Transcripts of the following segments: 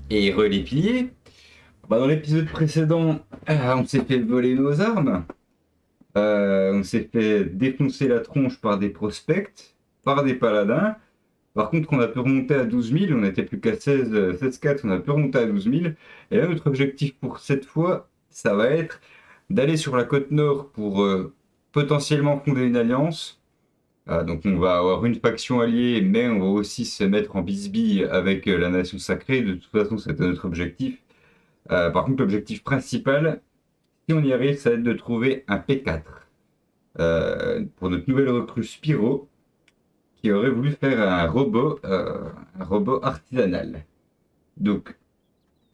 Et les piliers. Bah, dans l'épisode précédent, on s'est fait voler nos armes. On s'est fait défoncer la tronche par des prospects, par des paladins. Par contre, on a pu remonter à 12 000, on n'était plus qu'à 16 4, on a pu remonter à 12 000. Et là, notre objectif pour cette fois, ça va être d'aller sur la côte nord pour potentiellement fonder une alliance. Donc on va avoir une faction alliée, mais on va aussi se mettre en bisbille avec la nation sacrée. De toute façon, c'était notre objectif. Par contre, l'objectif principal, si on y arrive, ça va être de trouver un P4 pour notre nouvelle recrue Spyro, qui aurait voulu faire un robot artisanal. Donc,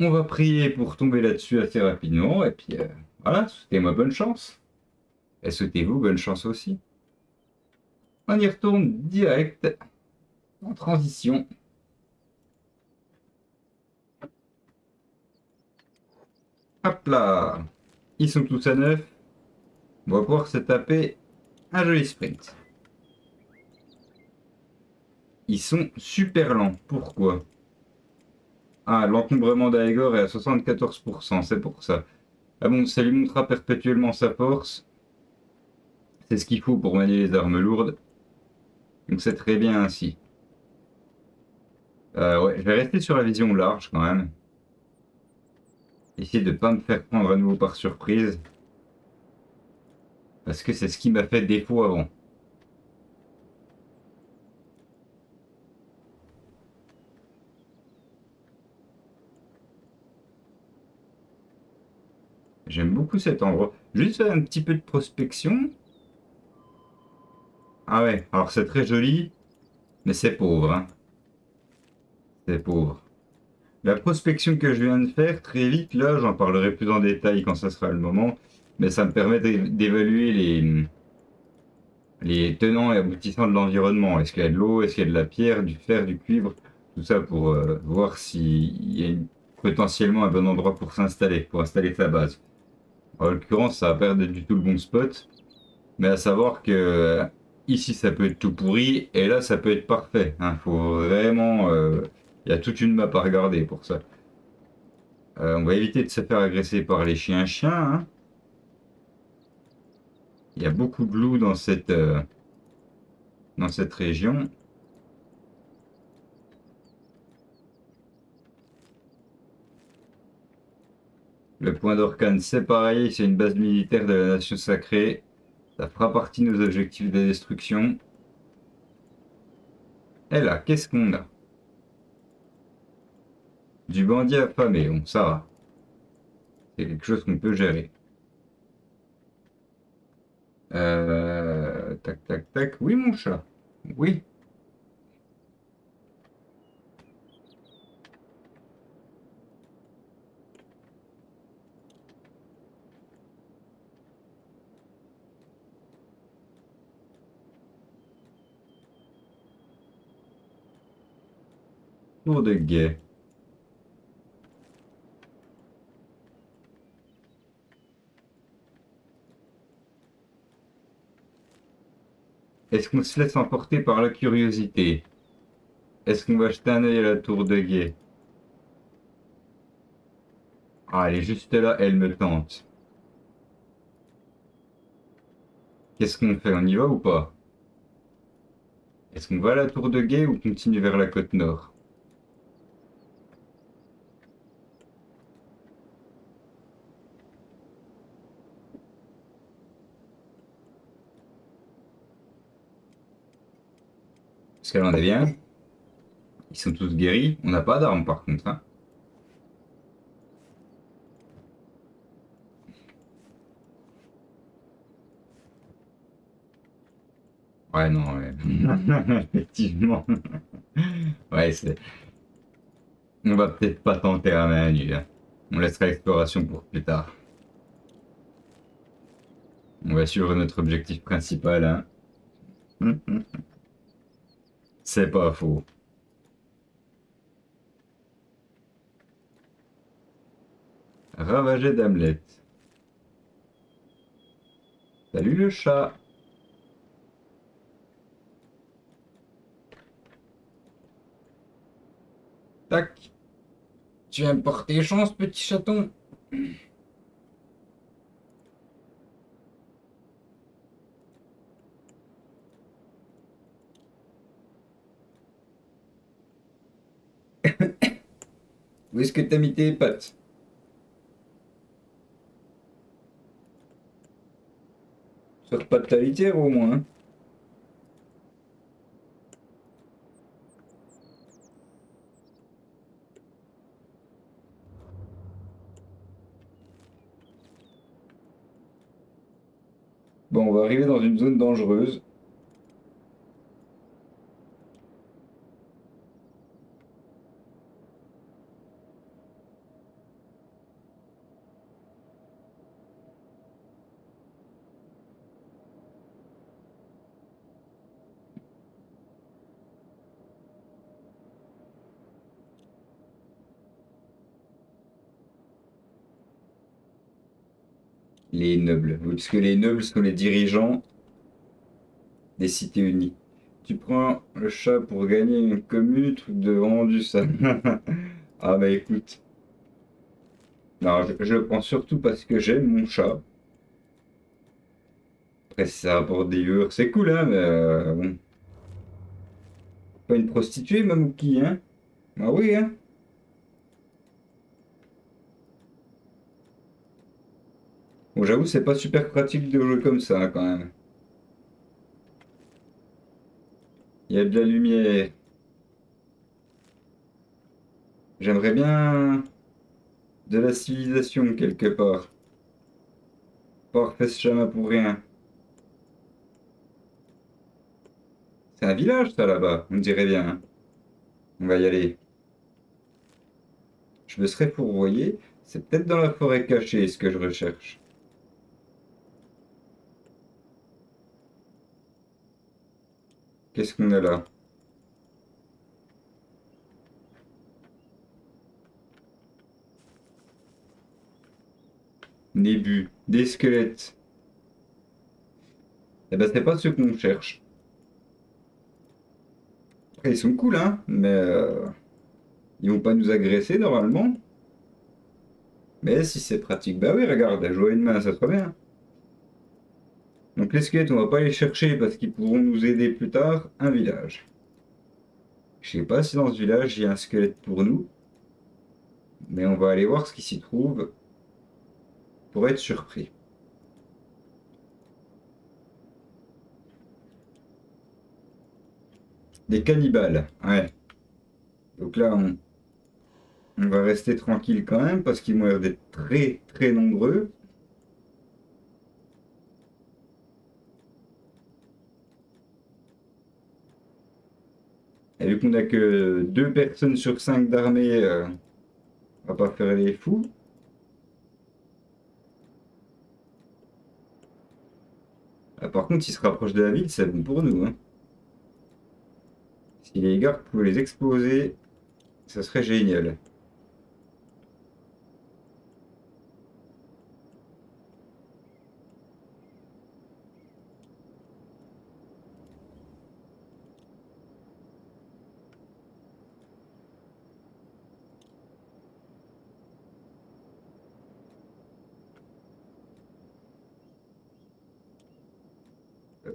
on va prier pour tomber là-dessus assez rapidement, et puis voilà, souhaitez-moi bonne chance. Et souhaitez-vous bonne chance aussi. On y retourne direct, en transition. Hop là. Ils sont tous à neuf. On va pouvoir se taper un joli sprint. Ils sont super lents. Pourquoi? Ah, l'encombrement d'Aegor est à 74%, c'est pour ça. Ah bon, ça lui montrera perpétuellement sa force. C'est ce qu'il faut pour manier les armes lourdes. Donc c'est très bien ainsi. Ouais, je vais rester sur la vision large quand même. Essayer de ne pas me faire prendre à nouveau par surprise. Parce que c'est ce qui m'a fait défaut avant. J'aime beaucoup cet endroit. Juste un petit peu de prospection. Ah ouais, alors c'est très joli, mais c'est pauvre, hein. C'est pauvre. La prospection que je viens de faire, très vite, là, j'en parlerai plus en détail quand ça sera le moment, mais ça me permet d'évaluer les tenants et aboutissants de l'environnement. Est-ce qu'il y a de l'eau, est-ce qu'il y a de la pierre, du fer, du cuivre, tout ça pour voir s'il y a potentiellement un bon endroit pour s'installer, pour installer sa base. En l'occurrence, ça va pas être du tout le bon spot, mais à savoir que ici ça peut être tout pourri et là ça peut être parfait. Hein. Faut vraiment, il y a toute une map à regarder pour ça. On va éviter de se faire agresser par les chiens-chiens. Hein. Il y a beaucoup de loups dans cette région. Le point d'Orcane, c'est pareil, c'est une base militaire de la Nation Sacrée. Ça fera partie de nos objectifs de destruction. Et là, qu'est-ce qu'on a? Du bandit affamé, bon, ça va. C'est quelque chose qu'on peut gérer. Tac, tac, tac. Oui, mon chat. Oui. Tour de guet. Est-ce qu'on se laisse emporter par la curiosité? Est-ce qu'on va jeter un œil à la tour de guet? Ah, elle est juste là, elle me tente. Qu'est-ce qu'on fait? On y va ou pas? Est-ce qu'on va à la tour de guet ou continue vers la côte nord? Parce qu'elle en est bien. Ils sont tous guéris. On n'a pas d'armes par contre. Hein. Ouais, non, ouais. Effectivement. Ouais, c'est. On va peut-être pas tenter à main nue. Hein. On laissera l'exploration pour plus tard. On va suivre notre objectif principal. Hein. C'est pas faux. Ravager d'Hamlet. Salut le chat. Tac. Tu viens me porter chance, petit chaton? Où est-ce que t'as mis tes pattes? Sors pas de ta litière au moins, hein. Bon, on va arriver dans une zone dangereuse. Les nobles. Oui, parce que les nobles sont les dirigeants des cités unies. Tu prends le chat pour gagner une commune, truc de vendu ça. Ah bah écoute. Non, je le prends surtout parce que j'aime mon chat. Après, si ça rapporte des viewers, c'est cool, hein, mais bon. Pas une prostituée, Mamouki, hein? Ah oui, hein? Bon, j'avoue, c'est pas super pratique de jouer comme ça, hein, quand même. Il y a de la lumière. J'aimerais bien de la civilisation quelque part. Pas refait ce chemin pour rien. C'est un village, ça, là-bas, on dirait bien, hein. On va y aller. Je me serais fourvoyé. C'est peut-être dans la forêt cachée ce que je recherche. Qu'est-ce qu'on a là? Début. Des squelettes. Eh ben, c'est pas ce qu'on cherche. Après, ils sont cool, hein, mais ils vont pas nous agresser normalement. Mais si c'est pratique, bah oui, regarde, jouer une main, ça serait bien. Donc les squelettes, on va pas les chercher parce qu'ils pourront nous aider plus tard. Un village. Je sais pas si dans ce village il y a un squelette pour nous, mais on va aller voir ce qui s'y trouve pour être surpris. Des cannibales, ouais. Donc là, on va rester tranquille quand même parce qu'ils vont l'air d'être très très nombreux. Et vu qu'on a que 2 personnes sur 5 d'armée, on va pas faire les fous. Ah, par contre, s'ils se rapprochent de la ville, c'est bon pour nous, hein. Si les gardes pouvaient les exploser, ça serait génial.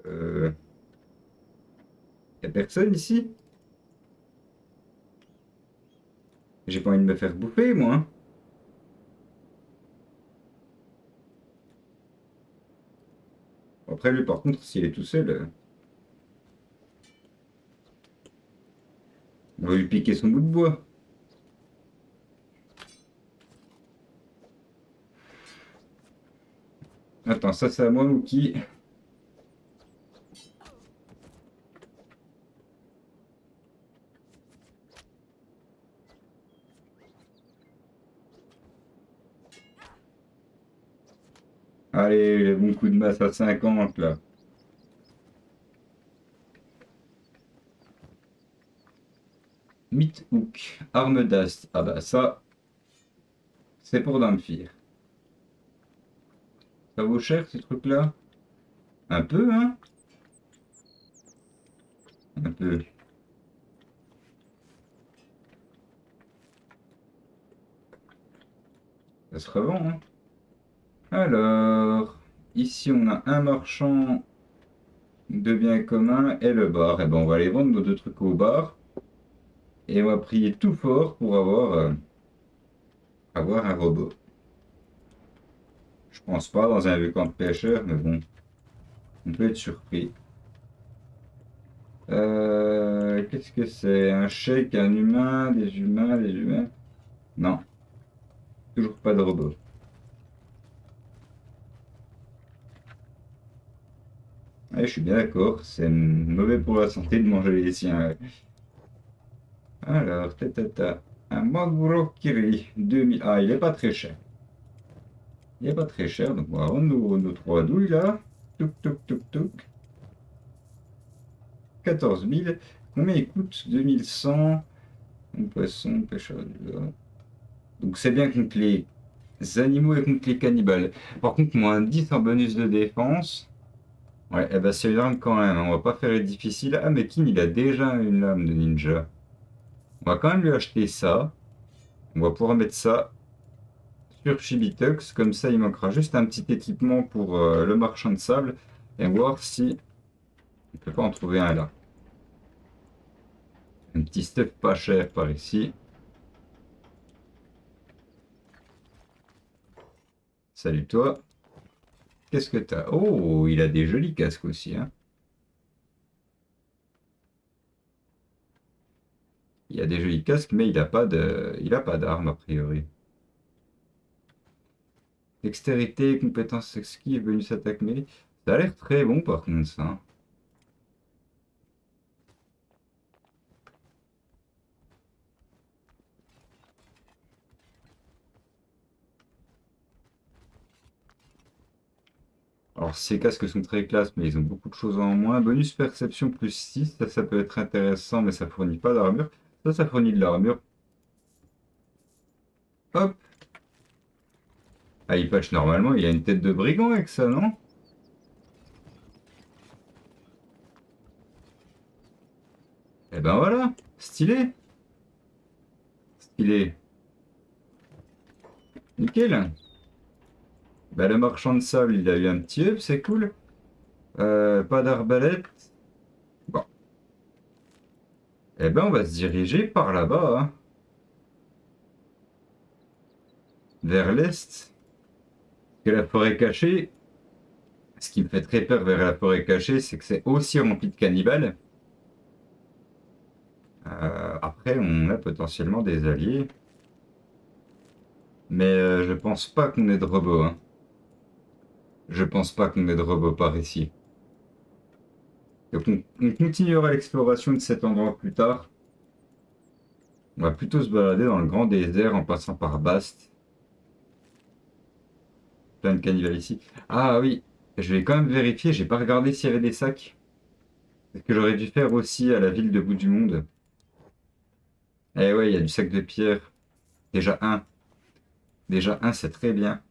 Euh, y a personne ici? J'ai pas envie de me faire bouffer, moi, hein. Après, lui, par contre, s'il est tout seul, on va lui piquer son bout de bois. Attends, ça, c'est à moi, Mookie. Allez, les bons coups de masse à 50, là. Meathook, arme d'ast. Ah bah ça, c'est pour Damphir. Ça vaut cher, ces trucs-là? Un peu, hein? Un peu. Ça se revend, hein. Alors, ici on a un marchand de biens communs et le bar. Et ben on va aller vendre nos deux trucs au bar. Et on va prier tout fort pour avoir un robot. Je pense pas dans un vieux camp de pêcheurs, mais bon, on peut être surpris. Qu'est-ce que c'est? Un chèque, un humain, des humains, des humains? Non, toujours pas de robot. Ouais, je suis bien d'accord, c'est mauvais pour la santé de manger les siens. Ouais. Alors, tata, un Maguro Kiri 2000. Ah, il est pas très cher. Il est pas très cher, donc on va vendre nos trois douilles là. Touk touk touk touk. 14 000. Combien il coûte? 2100. Un poisson, pêcheur du gars. Donc c'est bien contre les animaux et contre les cannibales. Par contre, moins 10 en bonus de défense. Ouais, eh ben c'est une arme quand même, on va pas faire difficile. Ah, mais Kin, il a déjà une lame de ninja. On va quand même lui acheter ça. On va pouvoir mettre ça sur Chibitux. Comme ça, il manquera juste un petit équipement pour le marchand de sable. Et voir si on peut pas en trouver un là. Un petit stuff pas cher par ici. Salut toi. Qu'est-ce que t'as? Oh, il a des jolis casques aussi, hein. Il a des jolis casques, mais il a pas d'arme a priori. Dextérité, compétence esquive, bonus attaque mêlée. Ça a l'air très bon par contre ça. Alors ces casques sont très classe, mais ils ont beaucoup de choses en moins. Bonus perception plus 6, ça peut être intéressant, mais ça fournit pas d'armure. Ça fournit de l'armure. Hop! Ah, il patch normalement, il a une tête de brigand avec ça, non? Eh ben voilà! Stylé! Stylé. Nickel! Bah, le marchand de sable, il a eu un petit up, c'est cool. Pas d'arbalète. Bon. Eh ben, on va se diriger par là-bas, hein, vers l'est. Que la forêt cachée, ce qui me fait très peur vers la forêt cachée, c'est que c'est aussi rempli de cannibales. Après, on a potentiellement des alliés. Mais je pense pas qu'on ait de robots, hein. Je pense pas qu'on ait de robots par ici. Donc on continuera l'exploration de cet endroit plus tard. On va plutôt se balader dans le grand désert en passant par Bast. Plein de cannibales ici. Ah oui, je vais quand même vérifier, j'ai pas regardé s'il y avait des sacs. C'est ce que j'aurais dû faire aussi à la ville de Bout du Monde. Eh ouais, il y a du sac de pierre. Déjà un. Déjà un, c'est très bien.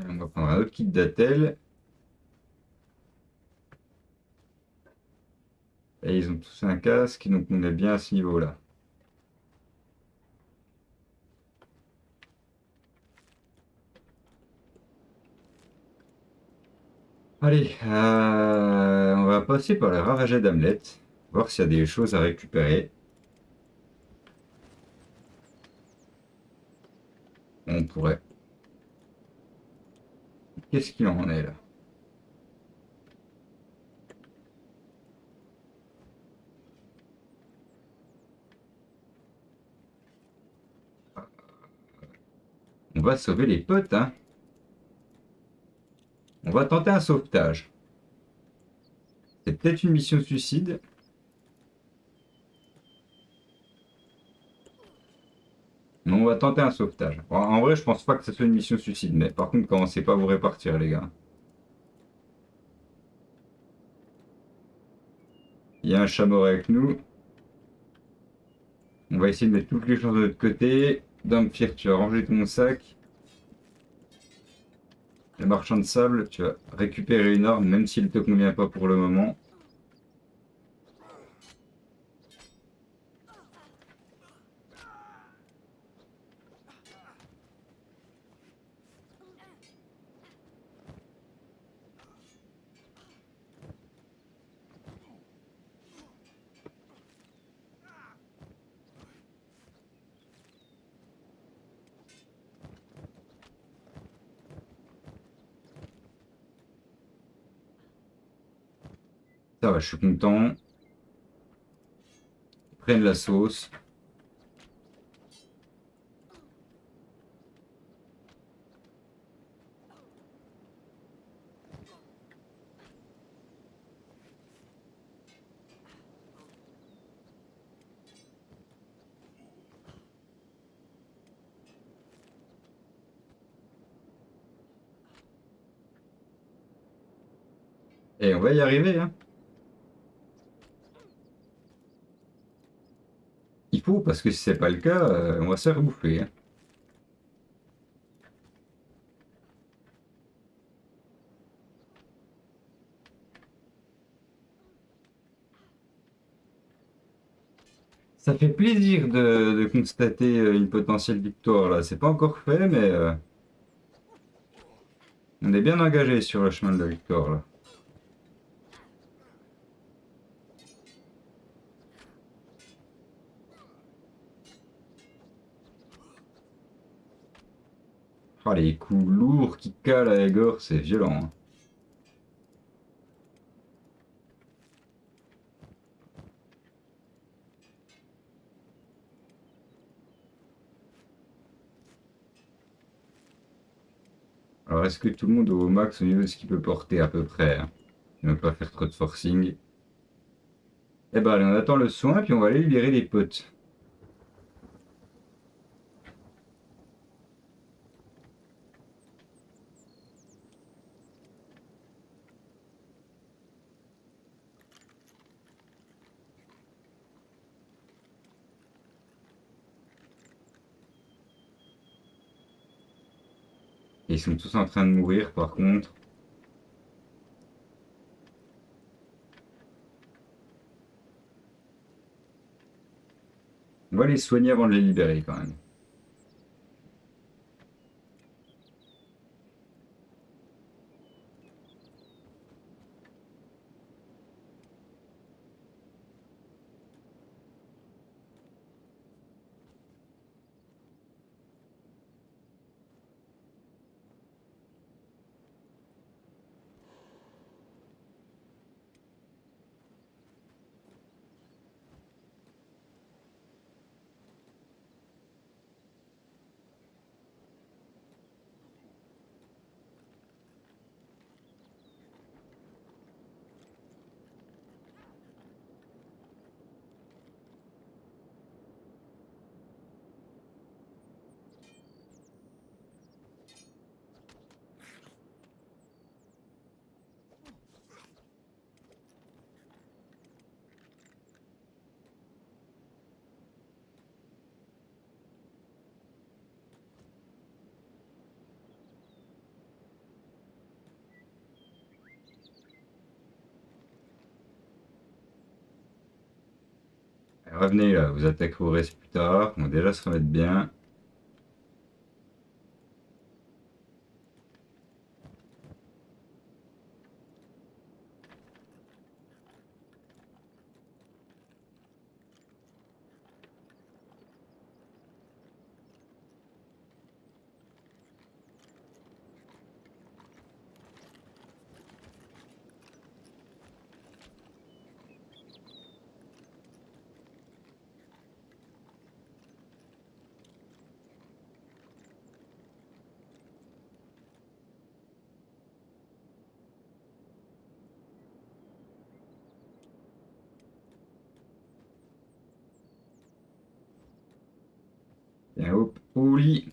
On va prendre un autre kit d'attel. Et ils ont tous un casque, donc on est bien à ce niveau-là. Allez, on va passer par le ravager d'Hamlet, voir s'il y a des choses à récupérer. On pourrait. Qu'est-ce qu'il en est là? On va sauver les potes, hein. On va tenter un sauvetage. C'est peut-être une mission suicide. Mais on va tenter un sauvetage. En vrai, je pense pas que ce soit une mission suicide, mais par contre, commencez pas à vous répartir, les gars. Il y a un chameau avec nous. On va essayer de mettre toutes les chances de notre côté. Damphir, tu vas ranger ton sac. Le marchand de sable, tu vas récupérer une arme, même s'il ne te convient pas pour le moment. Ça va, je suis content. Ils prennent la sauce. Et on va y arriver, hein. Il faut, parce que si c'est pas le cas, on va se faire bouffer, hein. Ça fait plaisir de constater une potentielle victoire là. C'est pas encore fait, mais on est bien engagé sur le chemin de la victoire là. Ah, les coups lourds qui calent à Egor, c'est violent, hein. Alors, est-ce que tout le monde est au max au niveau de ce qu'il peut porter à peu près, hein? Ne pas faire trop de forcing. Eh ben, allez, on attend le soin, puis on va aller libérer les potes. Et ils sont tous en train de mourir, par contre. On va les soigner avant de les libérer, quand même. Revenez là, vous attaquerez au reste plus tard. On va déjà se remettre bien. Et hop, au lit.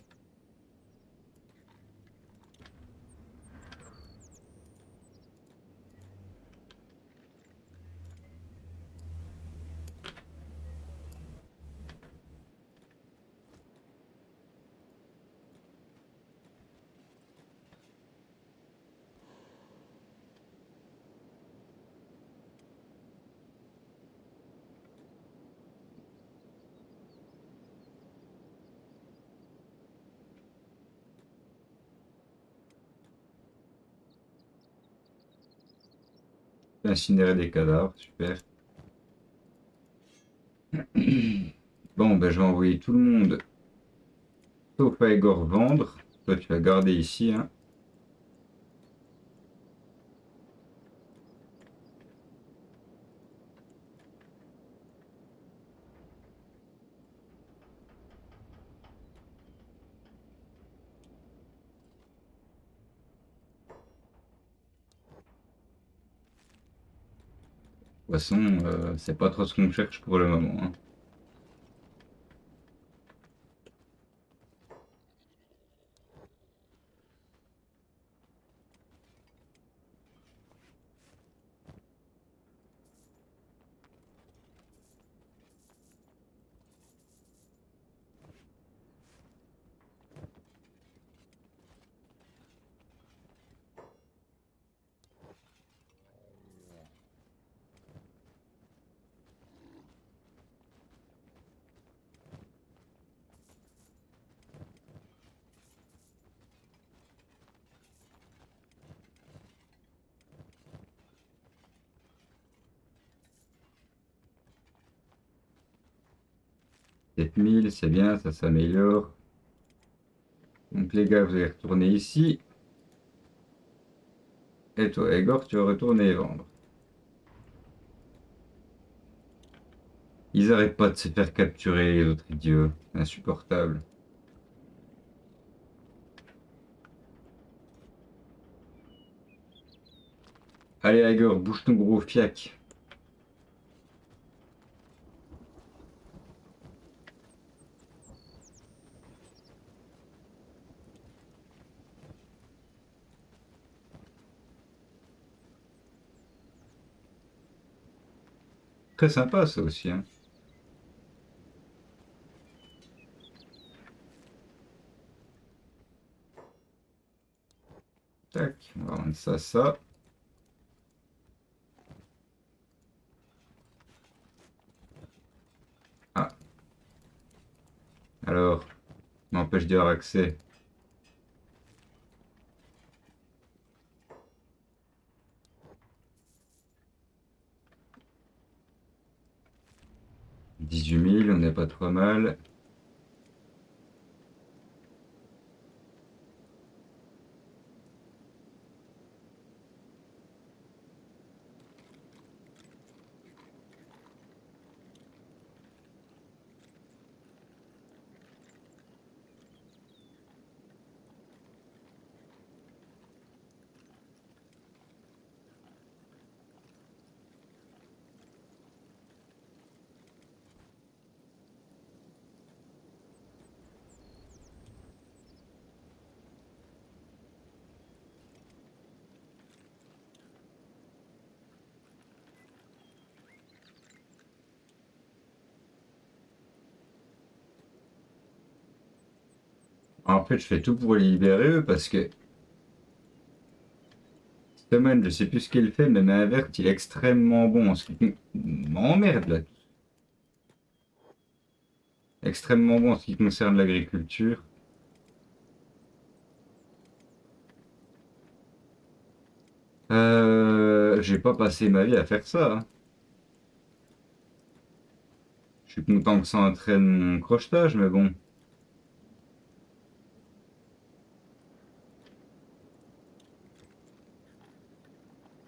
Incinérer des cadavres, super. Bon, ben je vais envoyer tout le monde sauf à Egor vendre. Toi, tu vas garder ici, hein. Poisson, c'est pas trop ce qu'on cherche pour le moment, hein. 7000, c'est bien, ça s'améliore. Donc les gars, vous allez retourner ici. Et toi, Egor, tu vas retourner vendre. Ils arrêtent pas de se faire capturer, les autres idiots. Insupportable. Allez, Egor, bouge ton gros fiac. Très sympa, ça aussi, hein. Tac, on va rendre ça, ça. Ah, alors, m'empêche d'y avoir accès. 18 000, on n'est pas trop mal. En fait, je fais tout pour les libérer, eux, parce que Stoneman, je sais plus ce qu'il fait, mais main verte, il est extrêmement bon en ce qui... M'emmerde, là. Extrêmement bon en ce qui concerne l'agriculture. J'ai pas passé ma vie à faire ça, hein. Je suis content que ça entraîne mon crochetage, mais bon.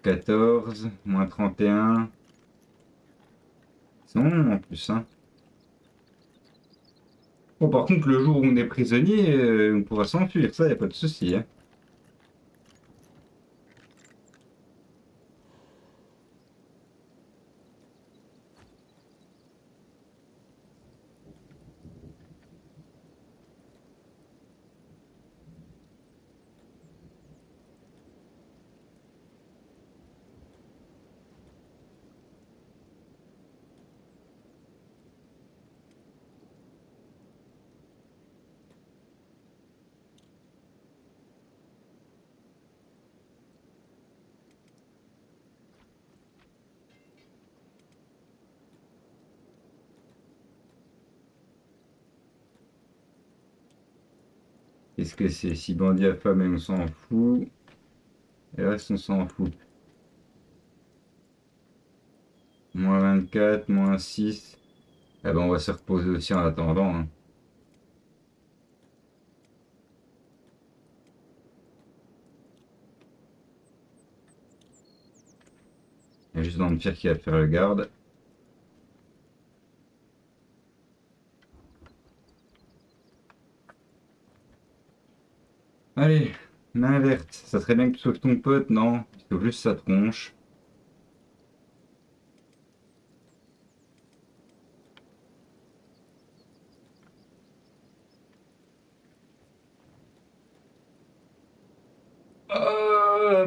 14, moins 31. C'est bon en plus, hein. Bon, par contre, le jour où on est prisonnier, on pourra s'enfuir, ça, y a pas de souci, hein. Qu'est-ce que c'est? Si bandit à femme et on s'en fout. Et le reste, on s'en fout. Moins 24, moins 6. Eh ben, on va se reposer aussi en attendant, hein. Il y a juste Vampire qui va faire le garde. Allez, main verte. Ça serait bien que tu sauves ton pote, non? Il sauve juste sa tronche.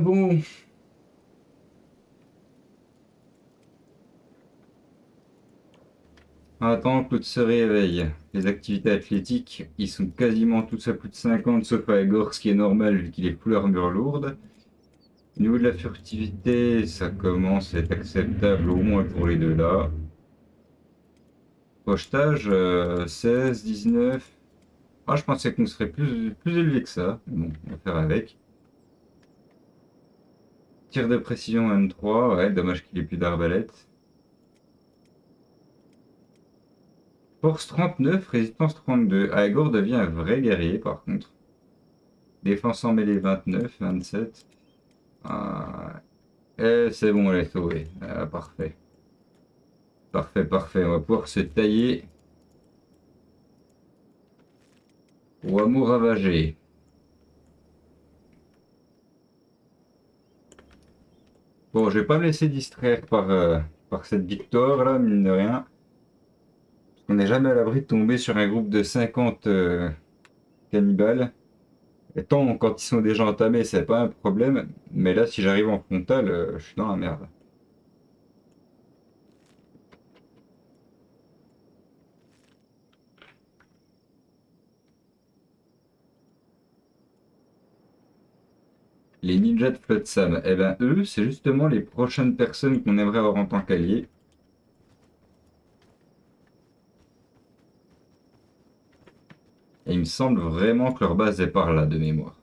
bon. Attends que l'autre se réveille. Les activités athlétiques, ils sont quasiment tous à plus de 50, sauf à Egor, ce qui est normal vu qu'il est full armure lourde. Au niveau de la furtivité, ça commence à être acceptable, au moins pour les deux là. Pochetage, 16, 19. Ah, je pensais qu'on serait plus élevé que ça. Bon, on va faire avec. Tir de précision M3, ouais, dommage qu'il ait plus d'arbalète. Force 39, résistance 32. Aegor devient un vrai guerrier par contre. Défense en mêlée 29, 27. Ah, c'est bon, elle est sauvée. Ah, parfait. Parfait, parfait. On va pouvoir se tailler. Au hameau ravagé. Bon, je vais pas me laisser distraire par cette victoire là, mine de rien. On n'est jamais à l'abri de tomber sur un groupe de 50 cannibales. Et tant quand ils sont déjà entamés, c'est pas un problème. Mais là, si j'arrive en frontal, je suis dans la merde. Les ninjas de Flotsam, eh ben eux, c'est justement les prochaines personnes qu'on aimerait avoir en tant qu'alliés. Et il me semble vraiment que leur base est par là, de mémoire.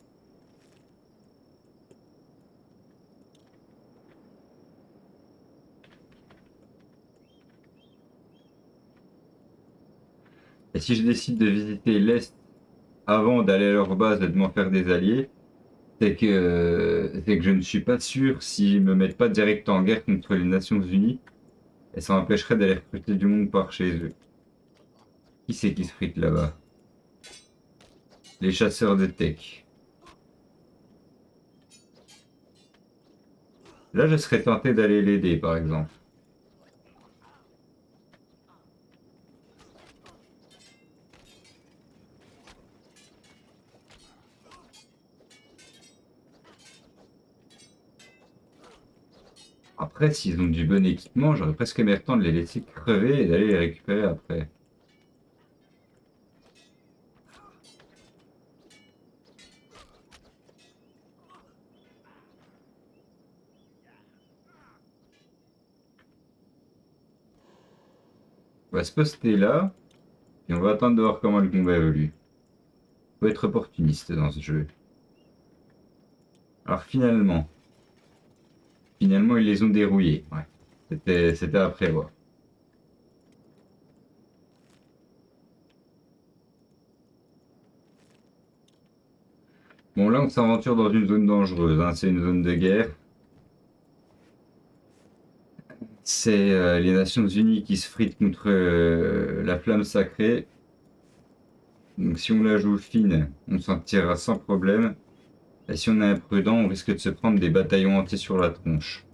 Et si je décide de visiter l'Est avant d'aller à leur base et de m'en faire des alliés, c'est que je ne suis pas sûr s'ils me mettent pas direct en guerre contre les Nations Unies. Et ça m'empêcherait d'aller recruter du monde par chez eux. Qui c'est qui se frite là-bas? Les chasseurs de tech. Là, je serais tenté d'aller l'aider, par exemple. Après, s'ils ont du bon équipement, j'aurais presque aimé le temps de les laisser crever et d'aller les récupérer après. On va se poster là, et on va attendre de voir comment le combat évolue. Faut être opportuniste dans ce jeu. Alors finalement ils les ont dérouillés. Ouais. C'était à prévoir. Bon là on s'aventure dans une zone dangereuse, hein. C'est une zone de guerre. C'est les Nations Unies qui se fritent contre la flamme sacrée. Donc si on la joue fine, on s'en tirera sans problème. Et si on est imprudent, on risque de se prendre des bataillons entiers sur la tronche.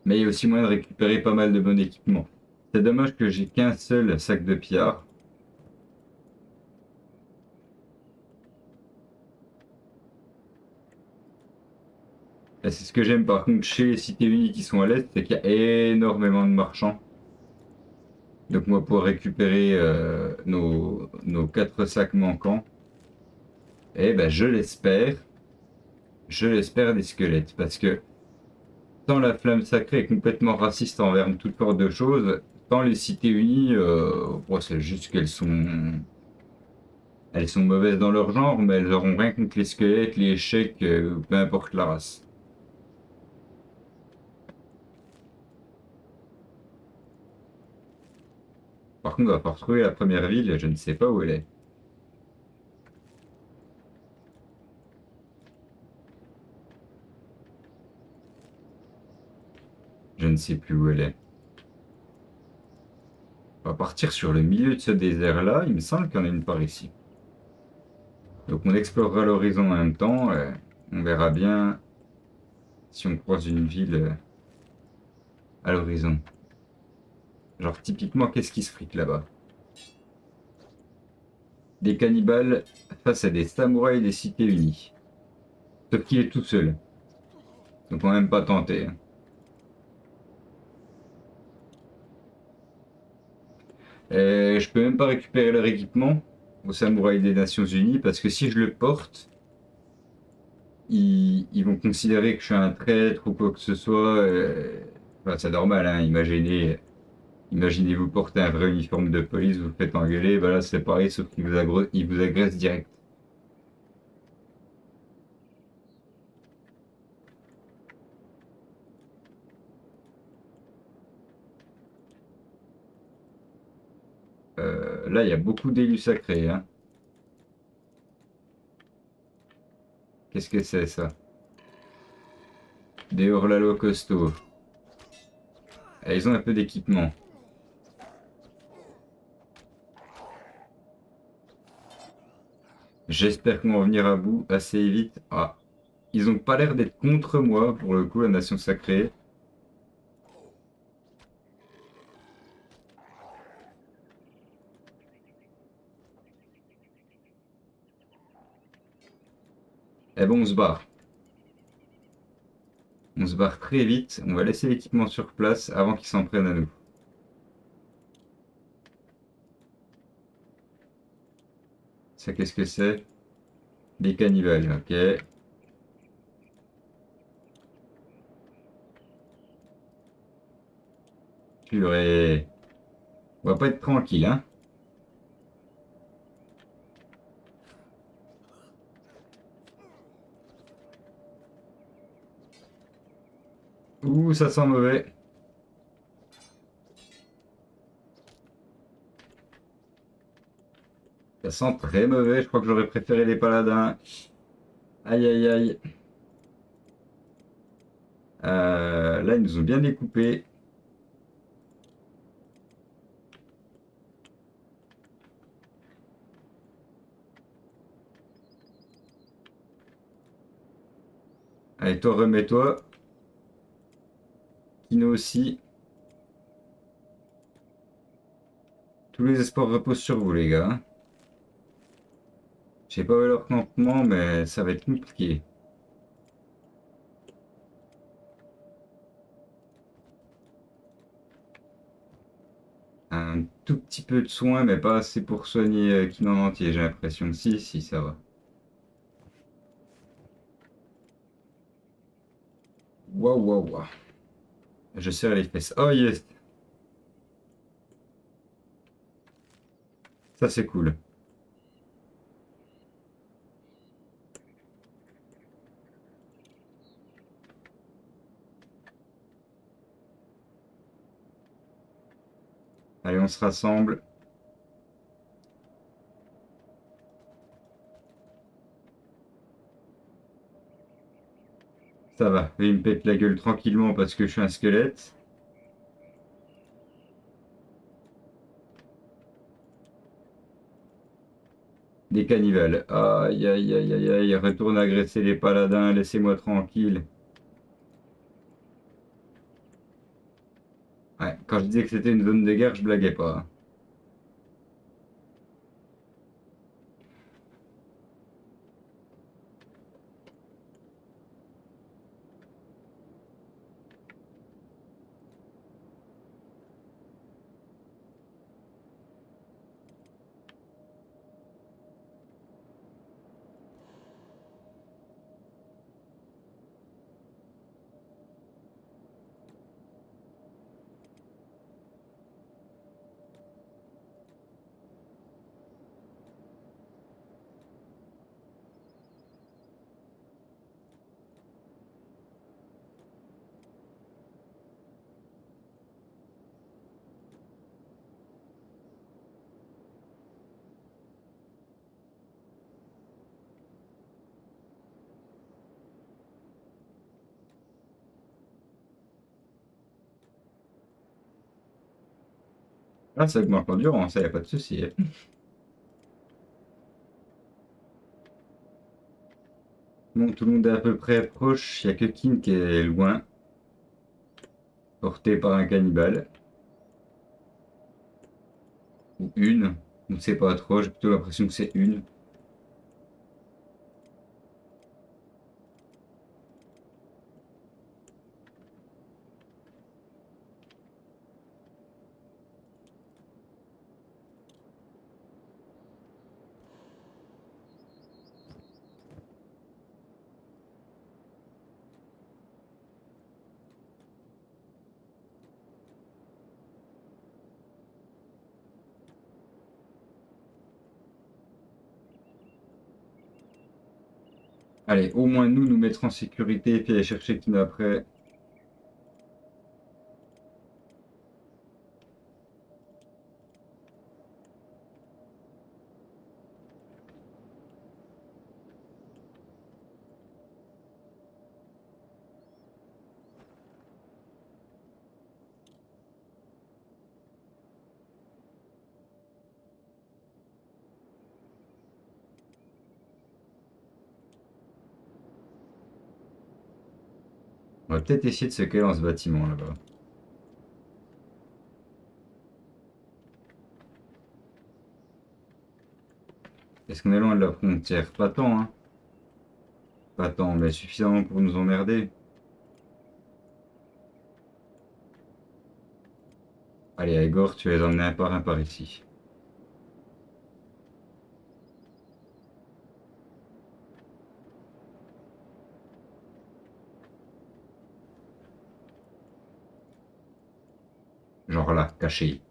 Mais il y a aussi moyen de récupérer pas mal de bon équipement. C'est dommage que j'ai qu'un seul sac de pierre. Et c'est ce que j'aime par contre chez les cités unies qui sont à l'est, c'est qu'il y a énormément de marchands. Donc on va pouvoir récupérer nos 4 sacs manquants. Et ben je l'espère des squelettes. Parce que tant la flamme sacrée est complètement raciste envers toutes sortes de choses, tant les cités unies, c'est juste elles sont mauvaises dans leur genre, mais elles auront rien contre les squelettes, les échecs, peu importe la race. Par contre, on va pas retrouver la première ville, je ne sais pas où elle est. Je ne sais plus où elle est. On va partir sur le milieu de ce désert-là, il me semble qu'il y en a une par ici. Donc on explorera l'horizon en même temps, on verra bien si on croise une ville à l'horizon. Genre typiquement, qu'est-ce qui se frite là-bas? Des cannibales face à des samouraïs des cités unies. Sauf qu'il est tout seul. Donc on va même pas tenter, hein. Et je peux même pas récupérer leur équipement aux samouraïs des Nations Unies parce que si je le porte, ils vont considérer que je suis un traître ou quoi que ce soit. Enfin, c'est normal, hein. Imaginez-vous porter un vrai uniforme de police, vous vous faites engueuler, bah là c'est pareil, sauf qu'ils ils vous agressent direct. Là, il y a beaucoup d'élus sacrés, hein. Qu'est-ce que c'est ça? Des hors-la-loi costauds. Ils ont un peu d'équipement. J'espère qu'on va en venir à bout assez vite. Ah, ils ont pas l'air d'être contre moi, pour le coup, la nation sacrée. Eh bon, on se barre. On se barre très vite. On va laisser l'équipement sur place avant qu'ils s'en prennent à nous. Ça, qu'est-ce que c'est? Des cannibales, ok. Purée. On va pas être tranquille, hein. Ouh, ça sent mauvais. Ça sent très mauvais. Je crois que j'aurais préféré les paladins. Aïe, aïe, aïe. Là, ils nous ont bien découpé. Allez, toi, remets-toi. Kino aussi. Tous les espoirs reposent sur vous, les gars. Je sais pas où est leur campement, mais ça va être compliqué. Un tout petit peu de soin, mais pas assez pour soigner Kino en entier, j'ai l'impression. Si, si, ça va. Waouh, waouh, waouh. Je serre les fesses. Oh yes, ça c'est cool. Allez, on se rassemble. Ça va. Et il me pète la gueule tranquillement parce que je suis un squelette. Des cannibales. Aïe, aïe, aïe, aïe, aïe. Retourne agresser les paladins. Laissez-moi tranquille. Ouais, quand je disais que c'était une zone de guerre, je blaguais pas. Ah, ça augmente l'endurance, ça y a pas de souci. Bon, tout le monde est à peu près proche. Il y a que Kin qui est loin, porté par un cannibale. Ou une. On ne sait pas trop. J'ai plutôt l'impression que c'est une. Allez, au moins nous mettre en sécurité et puis aller chercher qui après. On va peut-être essayer de se caler dans ce bâtiment là-bas. Est-ce qu'on est loin de la frontière? Pas tant, hein. Pas tant, mais suffisamment pour nous emmerder. Allez, Igor, tu vas les emmener un par ici. Genre là, caché.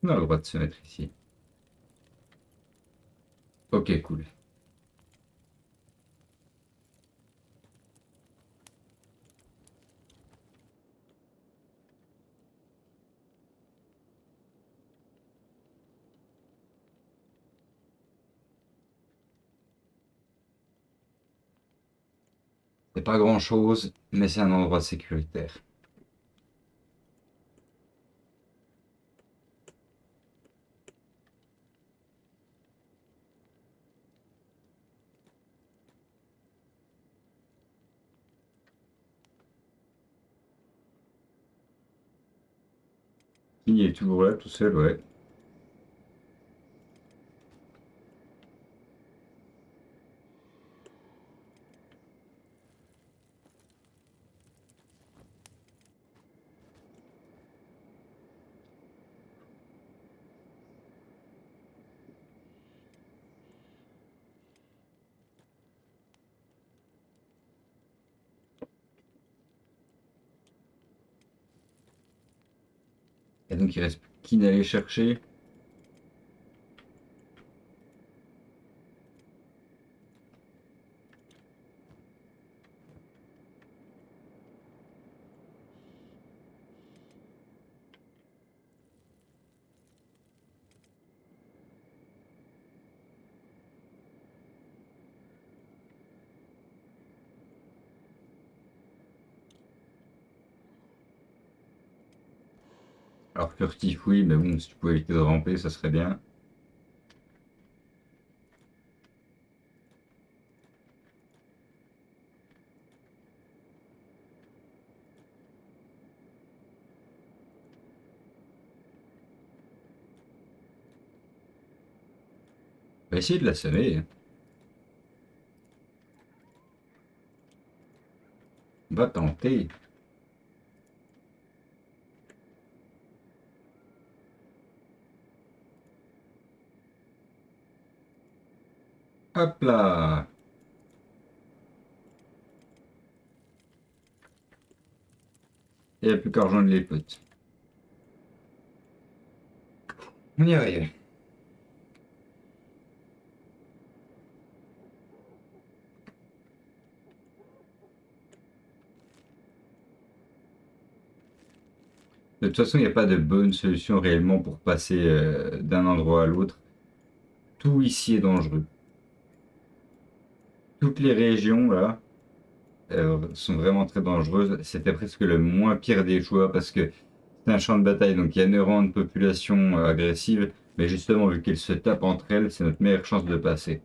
On a le droit de se mettre ici. Ok, cool. C'est pas grand-chose, mais c'est un endroit sécuritaire. Il est toujours là, tout seul, ouais. Et donc il reste plus qui n'aller chercher. Alors furtif, oui, mais bon, si tu pouvais éviter de ramper, ça serait bien. On va essayer de la semer. Va tenter. Hop là! Il n'y a plus qu'à rejoindre les potes. On y arrive. De toute façon, il n'y a pas de bonne solution réellement pour passer d'un endroit à l'autre. Tout ici est dangereux. Toutes les régions là sont vraiment très dangereuses. C'était presque le moins pire des choix parce que c'est un champ de bataille, donc il y a énormément de population agressive. Mais justement, vu qu'elles se tapent entre elles, c'est notre meilleure chance de passer.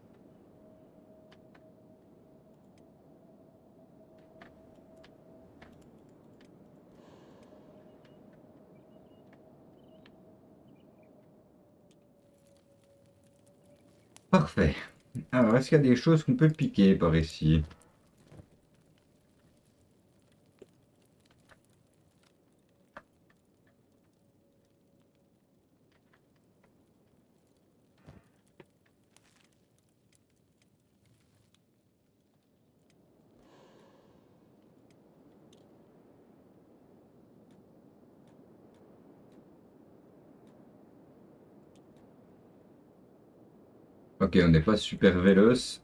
Parfait. Alors, est-ce qu'il y a des choses qu'on peut piquer par ici? Ok, on n'est pas super véloce,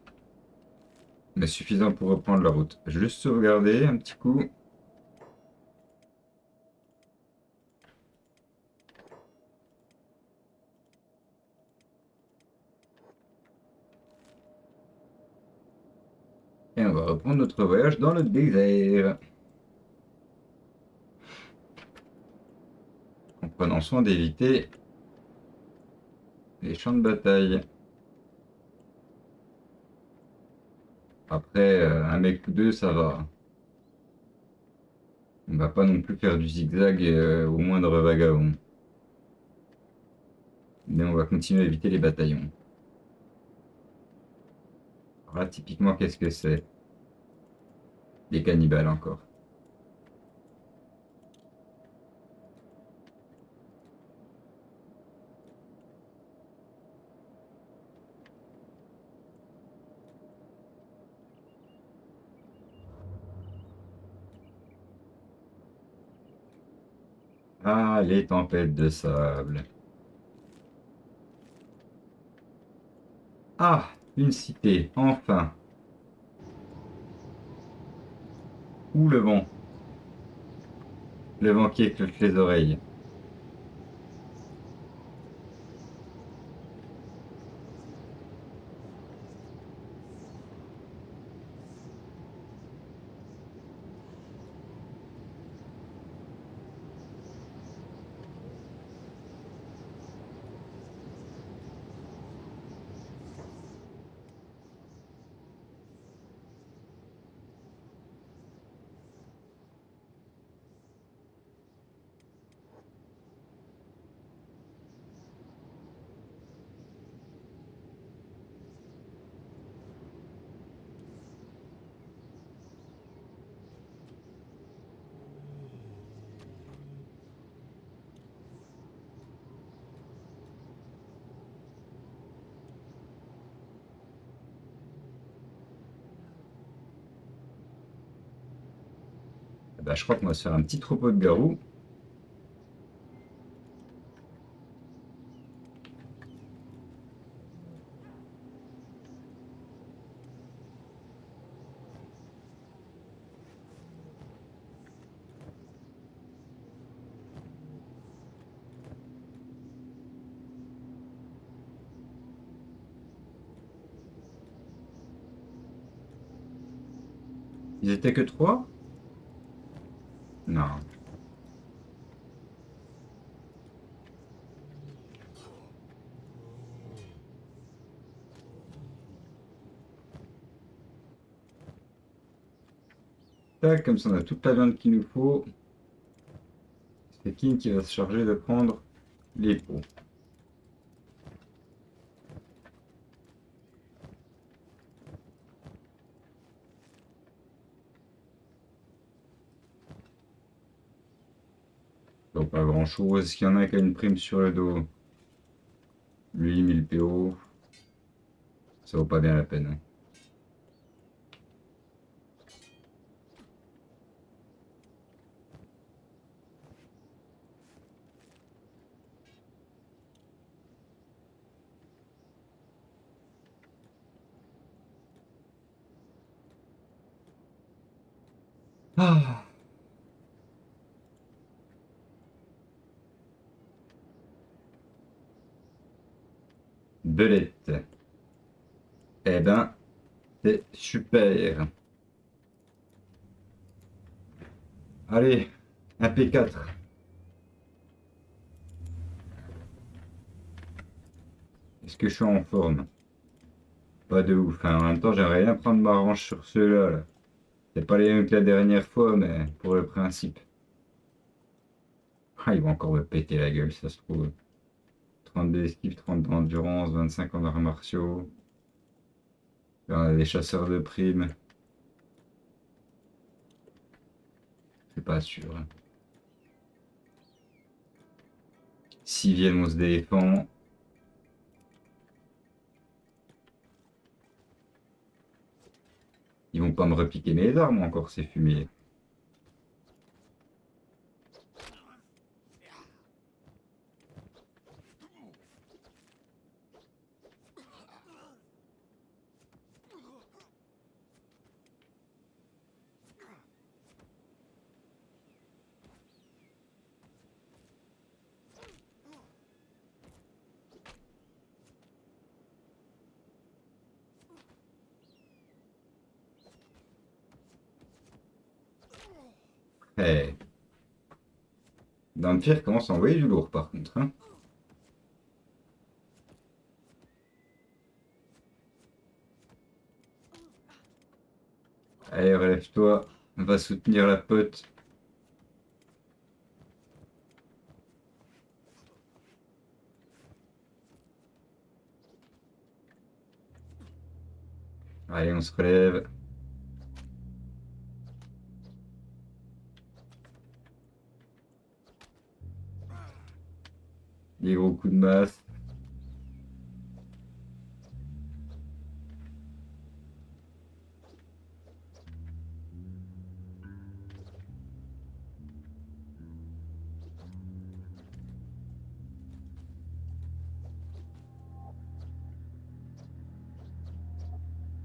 mais suffisant pour reprendre la route. Je vais juste sauvegarder un petit coup. Et on va reprendre notre voyage dans le désert. En prenant soin d'éviter les champs de bataille. Après, un mec ou deux, ça va. On va pas non plus faire du zigzag au moindre vagabond. Mais on va continuer à éviter les bataillons. Alors là, typiquement, qu'est-ce que c'est? Des cannibales encore. Ah, les tempêtes de sable. Ah, une cité, enfin. Où le vent? Le vent qui éclate les oreilles. Eh ben, je crois qu'on va se faire un petit troupeau de garous. Ils étaient que trois? Non. Tac, comme ça on a toute la viande qu'il nous faut. C'est King qui va se charger de prendre les pots. Donc pas grand chose. S'il y en a qui a une prime sur le dos, lui 1000 PO, ça vaut pas bien la peine, hein. Ah, belette. Eh ben, c'est super. Allez, un P4. Est-ce que je suis en forme? Pas de ouf. Hein. En même temps, j'aimerais bien prendre ma revanche sur ceux-là. Là. C'est pas les mêmes que la dernière fois, mais pour le principe. Ah, ils vont encore me péter la gueule, ça se trouve. 32 esquives, 30 d'endurance, 25 en arts martiaux. Là, on a des chasseurs de primes. C'est pas sûr. Hein. S'ils viennent, on se défend. Ils vont pas me repiquer mes armes encore, ces fumiers. Eh. Dampire commence à envoyer du lourd, par contre. Hein. Allez, relève-toi. On va soutenir la pote. Allez, on se relève. Des gros coups de masse.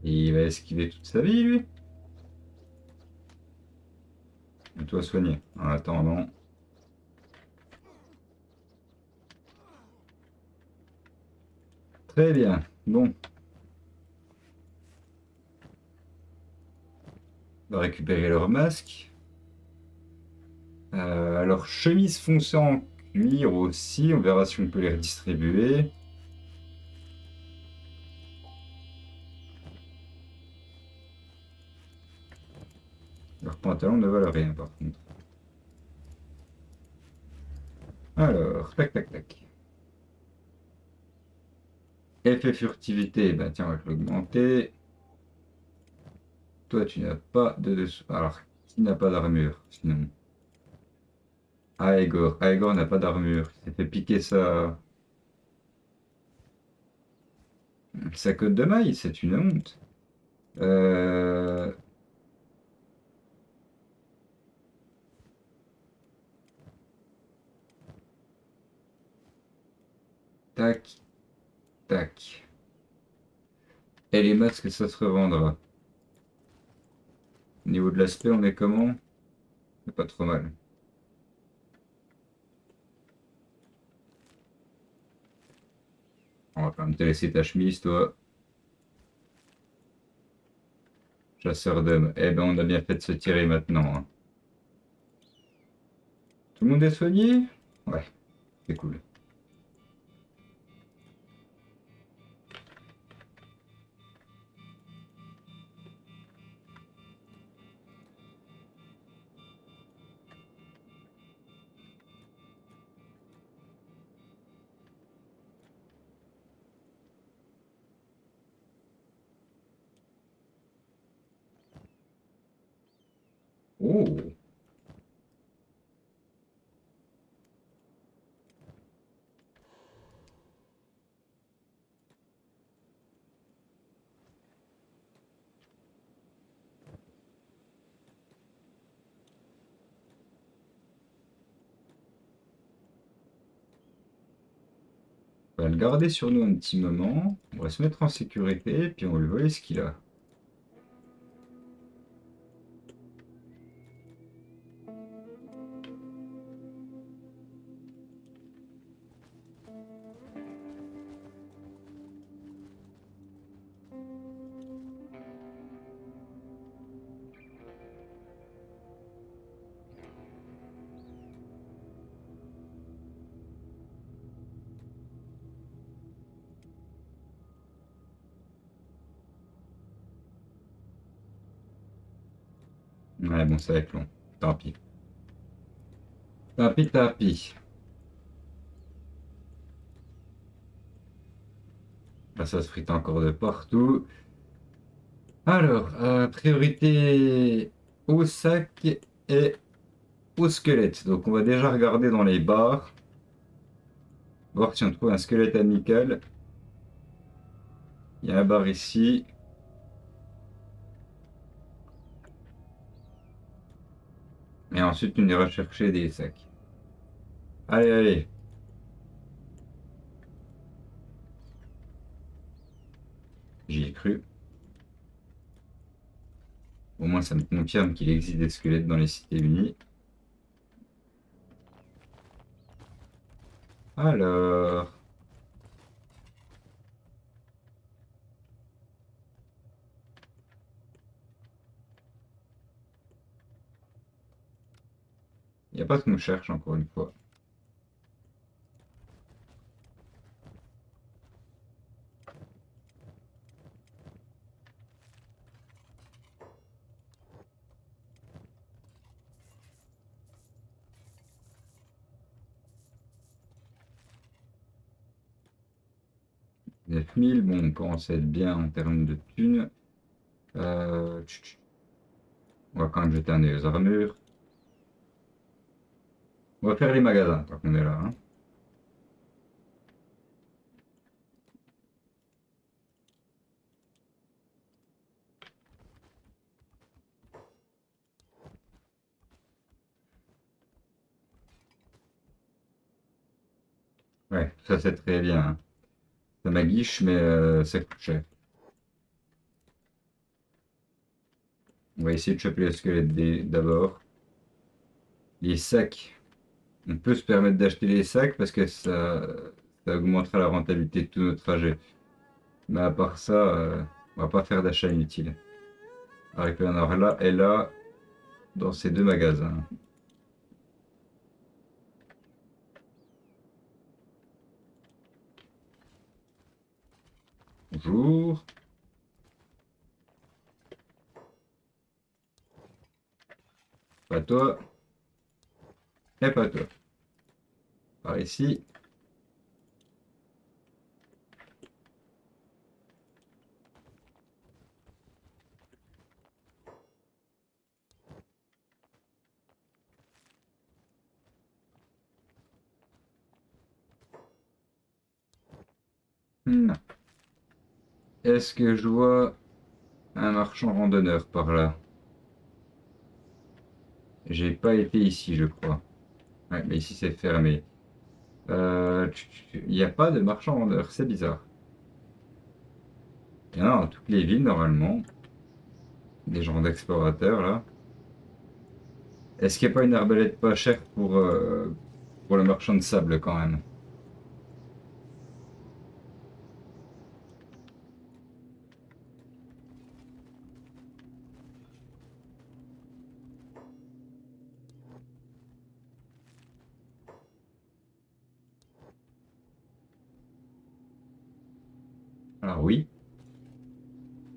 Et il va esquiver toute sa vie, lui. Et toi, soigner. En attendant. Très bien. Bon. On va récupérer leur masque. Alors, chemise foncée en cuir aussi. On verra si on peut les redistribuer. Leurs pantalons ne valent rien, par contre. Alors, tac, tac, tac. Effet furtivité, ben tiens, on va te l'augmenter. Toi, tu n'as pas de dessous. Alors, qui n'a pas d'armure, sinon? Aegor. Aegor n'a pas d'armure. Il s'est fait piquer sa cotte de maille, c'est une honte. Euh, Tac, tac. Et les masques, ça se revendra. Au niveau de l'aspect, on est comment? C'est pas trop mal. On va quand même te laisser ta chemise, toi. Chasseur d'hommes. Eh ben, on a bien fait de se tirer maintenant. Hein. Tout le monde est soigné? Ouais, c'est cool. Oh! On va le garder sur nous un petit moment. On va se mettre en sécurité, puis on va lui voler ce qu'il a. Ouais, bon, ça va être long. Tant pis. Tant pis, tant pis. Là, ça se frite encore de partout. Alors, priorité au sac et au squelette. Donc, on va déjà regarder dans les bars, voir si on trouve un squelette amical. Il y a un bar ici. Et ensuite, on ira chercher des sacs. Allez, allez. J'y ai cru. Au moins, ça me confirme qu'il existe des squelettes dans les cités unies. Alors, il n'y a pas ce qu'on cherche, encore une fois. Neuf mille, bon, on commence à être bien en termes de thunes. On va quand même jeter un œil aux armures. On va faire les magasins tant qu'on est là, hein. Ouais, ça c'est très bien, hein. Ça m'aguiche, mais ça coûte cher. On va essayer de choper les squelettes d'abord. Les sacs, on peut se permettre d'acheter les sacs parce que ça augmentera la rentabilité de tout notre trajet. Mais à part ça, on va pas faire d'achat inutile. Avec un or là et là, dans ces deux magasins. Bonjour. Pas toi. Et pas toi. Par ici. Non. Est-ce que je vois un marchand randonneur par là? J'ai pas été ici, je crois. Ouais, mais ici c'est fermé. Il n'y a pas de marchand randonneur, c'est bizarre. Il y en a dans toutes les villes normalement. Des gens d'explorateurs là. Est-ce qu'il n'y a pas une arbalète pas chère pour le marchand de sable quand même? Alors oui,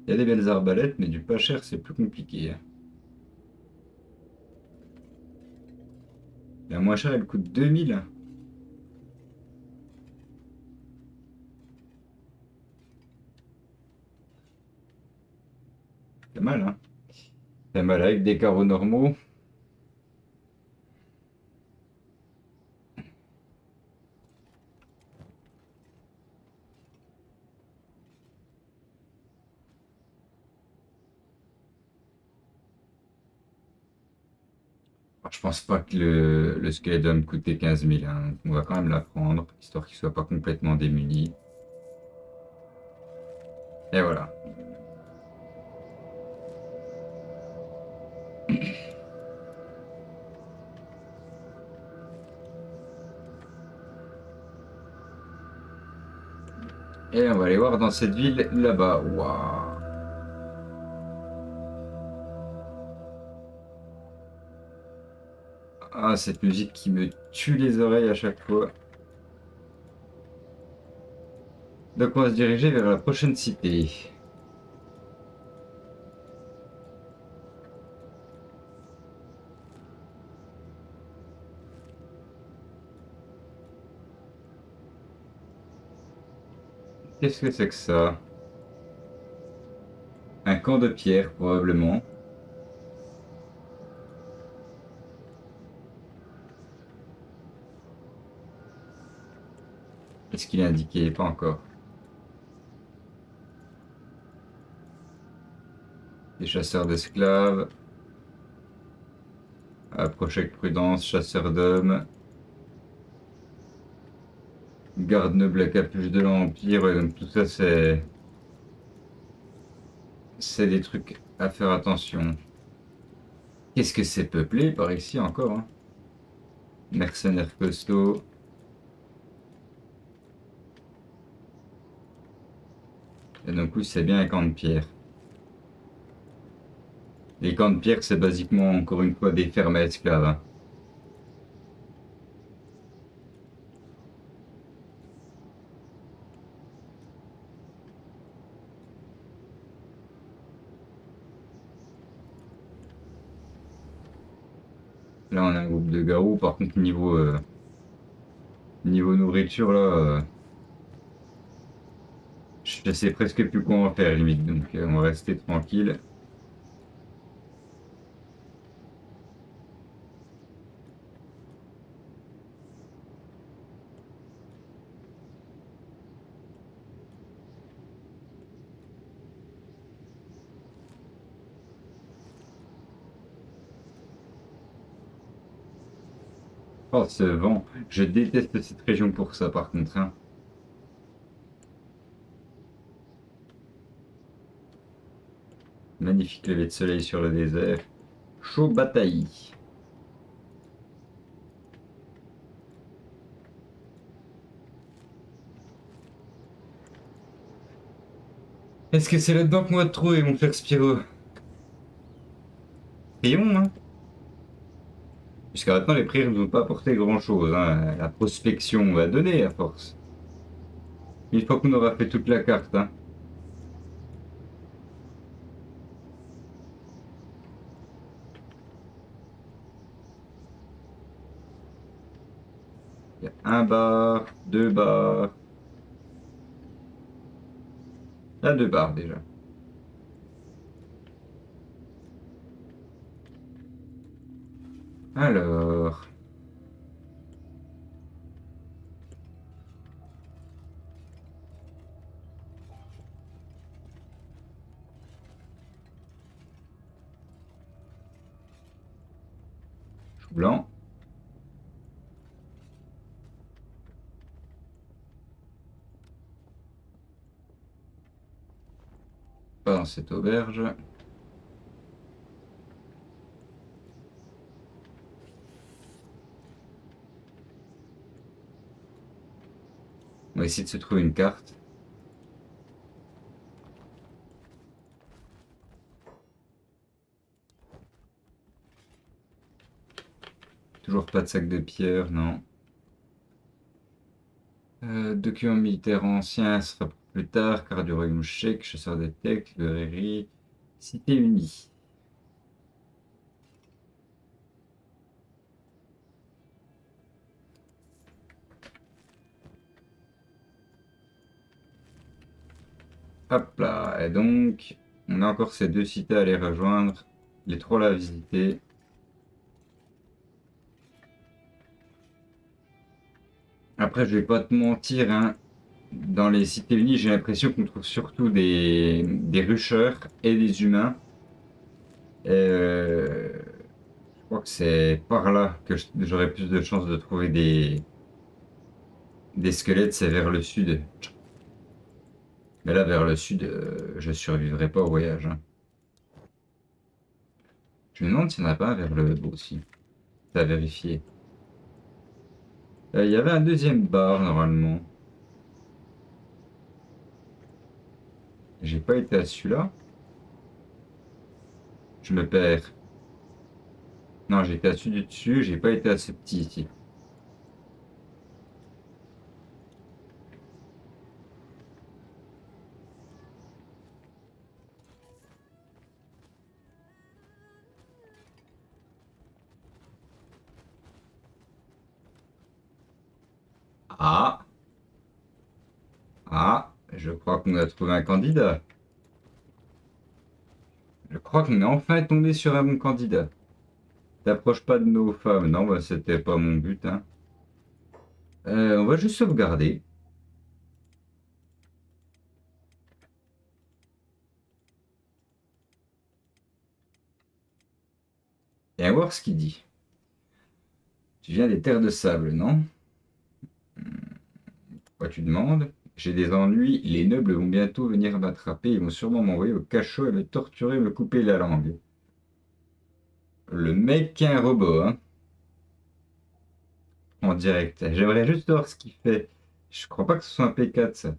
il y a des belles arbalètes, mais du pas cher c'est plus compliqué, hein. La moins chère elle coûte 2000. C'est mal, hein? C'est mal avec des carreaux normaux. Alors, je pense pas que le squelette doit me coûter 15 000, hein. On va quand même la prendre, histoire qu'il soit pas complètement démuni. Et voilà. Et on va aller voir dans cette ville là-bas. Waouh! Ah, cette musique qui me tue les oreilles à chaque fois. Donc on va se diriger vers la prochaine cité. Qu'est-ce que c'est que ça? Un camp de pierre, probablement. Est-ce qu'il est indiqué? Pas encore. Des chasseurs d'esclaves. Approche avec prudence, chasseurs d'hommes. Garde noble à capuche de l'Empire. Ouais, donc tout ça, c'est des trucs à faire attention. Qu'est-ce que c'est peuplé par ici encore, hein? Mercenaires costauds. Et donc oui, c'est bien un camp de pierre. Les camps de pierre, c'est basiquement, encore une fois, des fermes à esclaves, hein. Là, on a un groupe de garous. Par contre, niveau nourriture, là, je sais presque plus quoi en faire, limite. Donc, on va rester tranquille. Oh, ce vent. Je déteste cette région pour ça, par contre, hein. Magnifique lever de soleil sur le désert. Chaud bataille. Est-ce que c'est là-dedans qu'on va te trouver, mon cher Spiro? Prions, hein. Jusqu'à maintenant, les prières ne nous ont pas apporté grand-chose, hein. La prospection va donner, à force. Une fois qu'on aura fait toute la carte, hein. Il y a un bar, deux bars. Il y a deux bars, déjà. Alors... Chou blanc. Pas dans cette auberge. On va essayer de se trouver une carte. Toujours pas de sac de pierre, non. Documents militaires anciens, ce sera pour plus tard. Carte du royaume tchèque, chasseur de tech, librairie, cité unie. Hop là, et donc, on a encore ces deux cités à aller rejoindre. Les trois là à visiter. Après, je vais pas te mentir, hein. Dans les cités unies, j'ai l'impression qu'on trouve surtout des rushers et des humains. Je crois que c'est par là que j'aurai plus de chances de trouver des squelettes, c'est vers le sud. Mais là, vers le sud, je survivrai pas au voyage, hein. Je me demande s'il n'y en a pas un vers le haut aussi. C'est à vérifier. Il y avait un deuxième bar normalement. J'ai pas été à celui-là. Je me perds. Non, j'ai été à celui du dessus, j'ai pas été à ce petit ici. Ah, ah, Je crois qu'on a trouvé un candidat. Je crois qu'on est enfin tombé sur un bon candidat. T'approches pas de nos femmes. Non, bah, c'était pas mon but, hein. On va juste sauvegarder. Et à voir ce qu'il dit. Tu viens des terres de sable, non? Quoi tu demandes? J'ai des ennuis, les nobles vont bientôt venir m'attraper, ils vont sûrement m'envoyer au cachot et me torturer, me couper la langue. Le mec est un robot, hein, en direct. J'aimerais juste voir ce qu'il fait. Je crois pas que ce soit un P4, ça.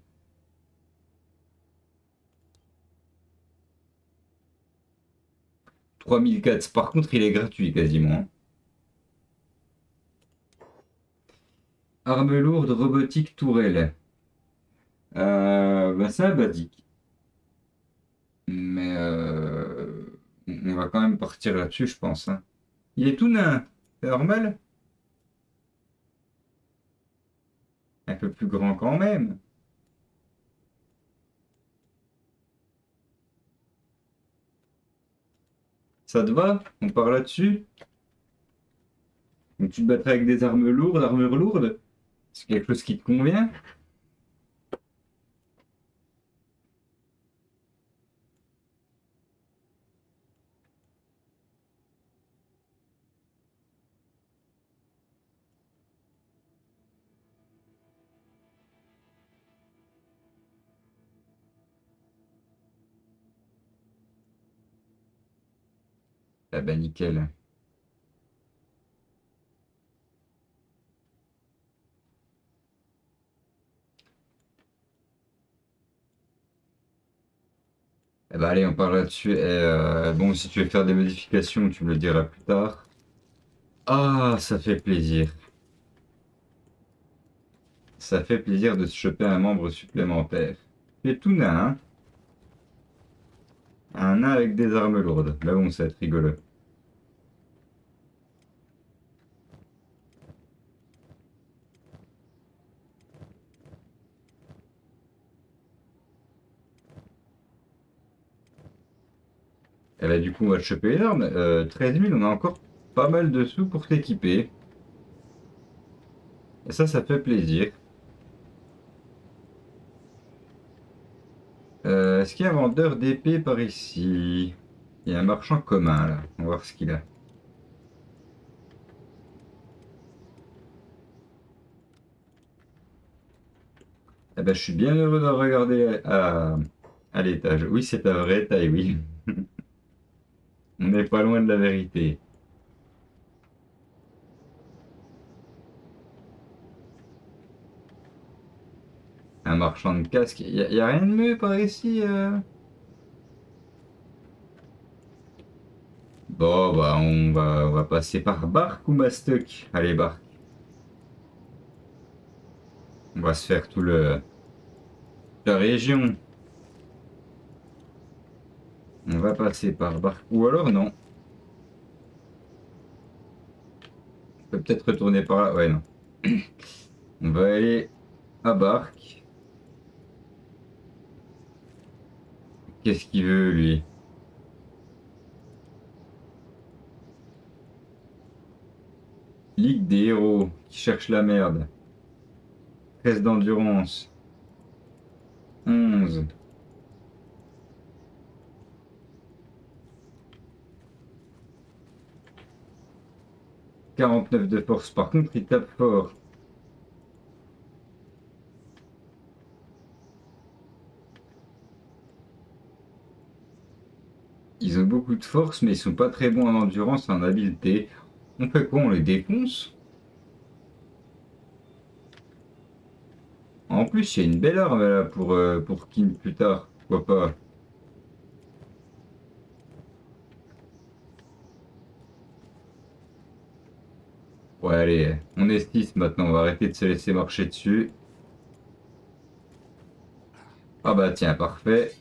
3004, par contre, il est gratuit quasiment, hein. Arme lourde, robotique, tourelle. Bah ça, basique. Mais on va quand même partir là-dessus, je pense, hein. Il est tout nain, c'est normal? Un peu plus grand quand même. Ça te va? On part là-dessus? Donc tu te battrais avec des armes lourdes, armure lourde? C'est quelque chose qui te convient? Ah bah nickel. Eh bah allez, on part là-dessus. Et bon, si tu veux faire des modifications, tu me le diras plus tard. Ah, ça fait plaisir. Ça fait plaisir de se choper un membre supplémentaire. Tu es tout nain, hein? Un nain avec des armes lourdes. Là bon, ça va être rigolo. Et bah du coup, on va te choper les armes. 13 000, on a encore pas mal de sous pour t'équiper. Et ça fait plaisir. Est-ce qu'il y a un vendeur d'épées par ici? Il y a un marchand commun là. On va voir ce qu'il a. Eh ben, je suis bien heureux de regarder à l'étage. Oui, c'est ta vraie taille, oui. On n'est pas loin de la vérité. Un marchand de casques. Y a rien de mieux par ici Bon, bah, on va passer par Bark ou Mastock. Allez, Bark. On va se faire tout la région. On va passer par Bark. Ou alors, non. On peut peut-être retourner par là. Ouais, non. On va aller à Bark. Qu'est-ce qu'il veut, lui? Ligue des héros qui cherchent la merde. 13 d'endurance. 11. 49 de force. Par contre, ils tapent fort. Ils ont beaucoup de force, mais ils sont pas très bons en endurance et en habileté. On fait quoi? On les défonce? En plus, il y a une belle arme là pour Kim plus tard. Pourquoi pas? Ouais, allez, on est 6 maintenant. On va arrêter de se laisser marcher dessus. Ah bah tiens, parfait.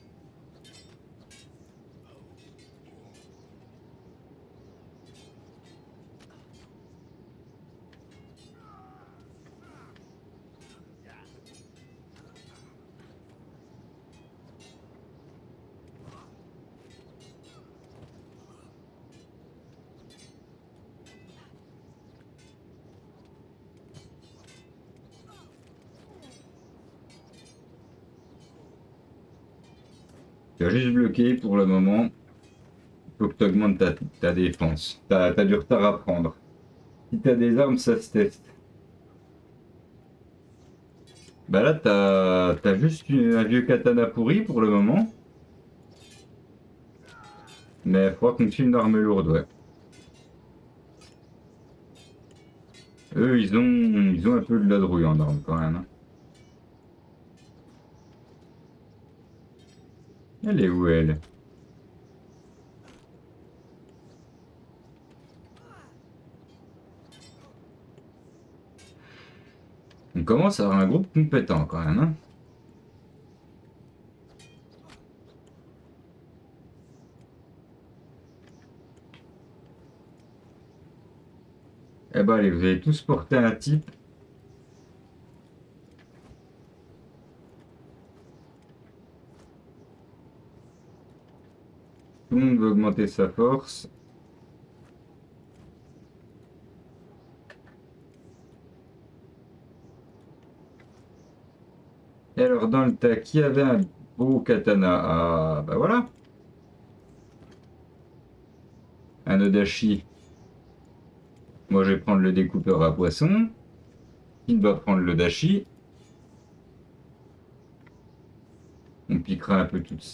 Tu as juste bloqué pour le moment. Il faut que tu augmentes ta défense. T'as du retard à prendre. Si t'as des armes, ça se teste. Bah là, t'as juste un vieux katana pourri pour le moment. Mais il faudra qu'on te file une arme lourde, ouais. Eux, ils ont un peu de la drouille en armes quand même, hein. Elle est où, elle? On commence à avoir un groupe compétent quand même, hein. Eh ben allez, vous allez tous porter un type. Tout le monde va augmenter sa force. Et alors dans le tas, qui avait un beau katana? Ah, bah voilà. Un odashi. Moi, je vais prendre le découpeur à poisson. Qui va prendre le dashi. On piquera un peu toutes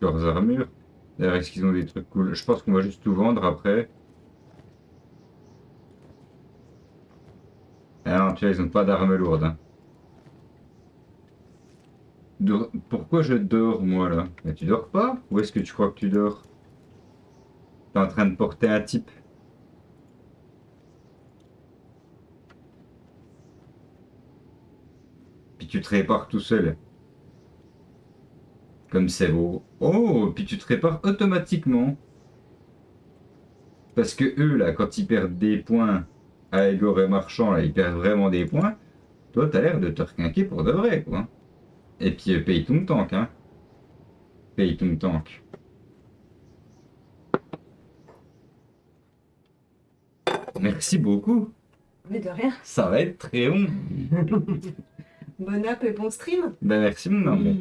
leurs armures. D'ailleurs, est-ce qu'ils ont des trucs cool? Je pense qu'on va juste tout vendre après. Ah non, tu vois, ils ont pas d'armes lourdes, hein. Pourquoi je dors, moi, là? Mais tu dors pas? Où est-ce que tu crois que tu dors? T'es en train de porter un type. Puis tu te répares tout seul. Comme c'est beau. Oh, puis tu te répares automatiquement. Parce que eux, là, quand ils perdent des points à Egor et Marchand, là, ils perdent vraiment des points. Toi, t'as l'air de te requinquer pour de vrai, quoi. Et puis, paye ton tank, hein. Paye ton tank. Merci beaucoup. Mais de rien. Ça va être très bon. Bon app et bon stream. Ben, merci, mon amour.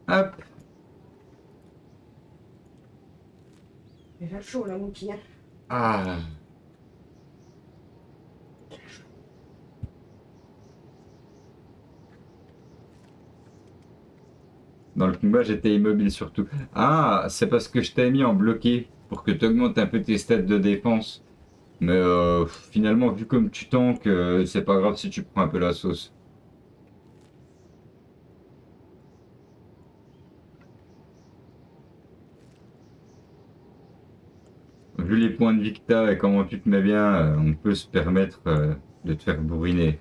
Hop. Il fait chaud là, mon petit. Ah. Dans le combat, j'étais immobile surtout. Ah, c'est parce que je t'ai mis en bloqué pour que tu augmentes un peu tes stats de défense. Mais finalement, vu comme tu tankes, c'est pas grave si tu prends un peu la sauce. Vu les points de vie que t'as et comment tu te mets bien, on peut se permettre de te faire bourriner.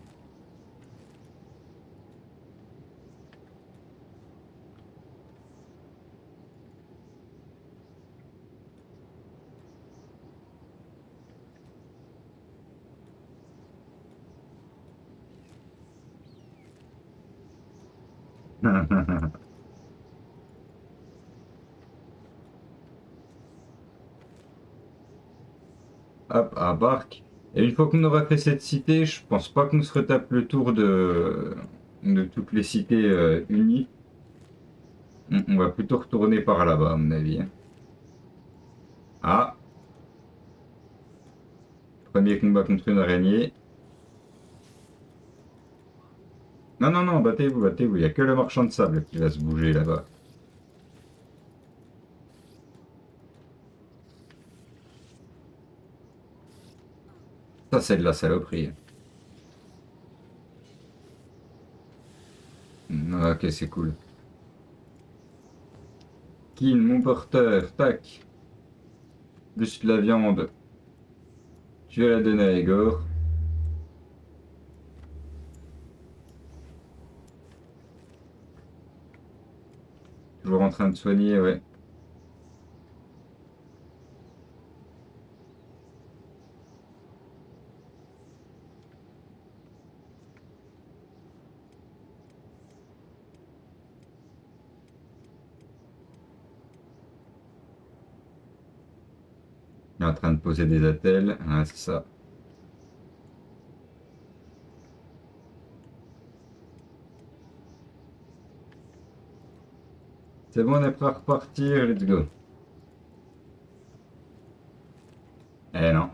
Hop, à Bark. Et une fois qu'on aura fait cette cité, je pense pas qu'on se retape le tour de toutes les cités unies. On va plutôt retourner par là-bas, à mon avis, hein. Ah, premier combat contre une araignée. Non, non, non, battez-vous, battez-vous. Il n'y a que le marchand de sable qui va se bouger là-bas. Ça, c'est de la saloperie. Ok, c'est cool. Kin, mon porteur, tac. Juste la viande. Tu vas la donner à Egor. Toujours en train de soigner, ouais. Il est en train de poser des attelles. Ah, c'est ça. C'est bon, on est prêt à repartir, let's go. Eh non.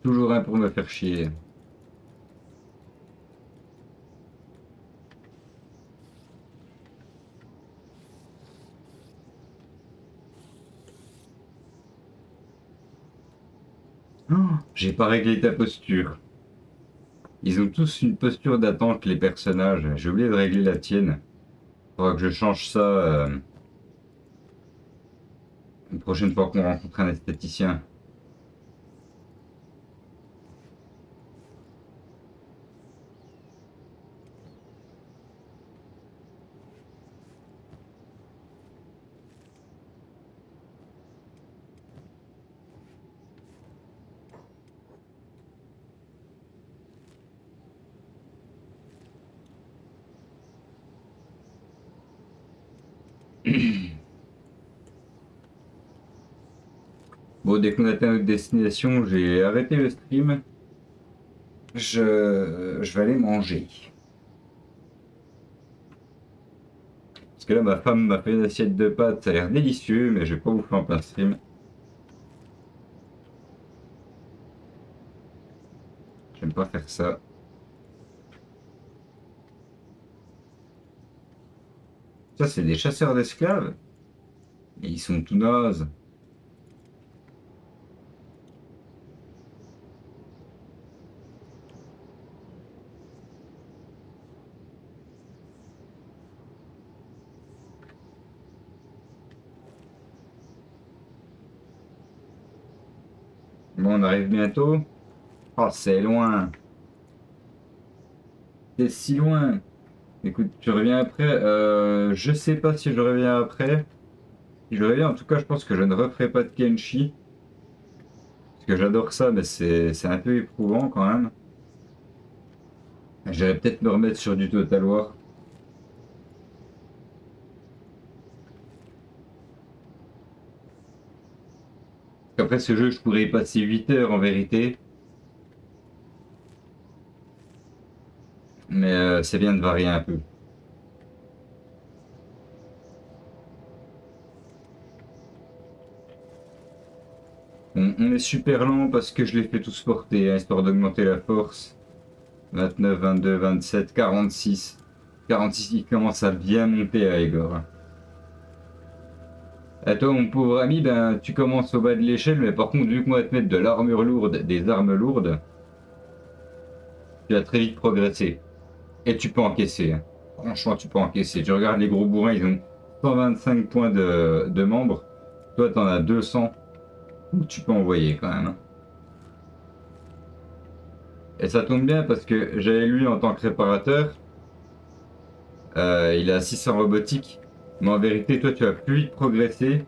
Toujours un pour me faire chier. Oh, j'ai pas réglé ta posture. Ils ont tous une posture d'attente, les personnages. J'ai oublié de régler la tienne. Faudra que je change ça une prochaine fois qu'on rencontre un esthéticien. Bon, dès qu'on atteint notre destination, j'ai arrêté le stream. Je vais aller manger. Parce que là, ma femme m'a fait une assiette de pâtes, ça a l'air délicieux, mais je vais pas vous faire en plein stream. J'aime pas faire ça. Ça, c'est des chasseurs d'esclaves. Et ils sont tout nazes. Bon, on arrive bientôt. Oh, c'est loin. C'est si loin. Écoute, tu reviens après. Je sais pas si je reviens après. Si je reviens, en tout cas, je pense que je ne referai pas de Kenshi. Parce que j'adore ça, mais c'est un peu éprouvant quand même. J'allais peut-être me remettre sur du Total War. Après ce jeu, je pourrais y passer 8 heures en vérité. Mais c'est bien de varier un peu. On est super lent parce que je les fais tous porter, hein, histoire d'augmenter la force. 29, 22, 27, 46. 46 qui commence à bien monter à Igor. À toi, mon pauvre ami, ben, tu commences au bas de l'échelle, mais par contre, vu qu'on va te mettre de l'armure lourde, des armes lourdes, tu vas très vite progresser. Et tu peux encaisser, hein. Franchement, tu peux encaisser. Tu regardes les gros bourrins, ils ont 125 points de membres. Toi, t'en as 200. Tu peux envoyer quand même, hein. Et ça tombe bien parce que j'avais lui en tant que réparateur. Il a 600 robotique. Mais en vérité, toi, tu vas plus vite progresser.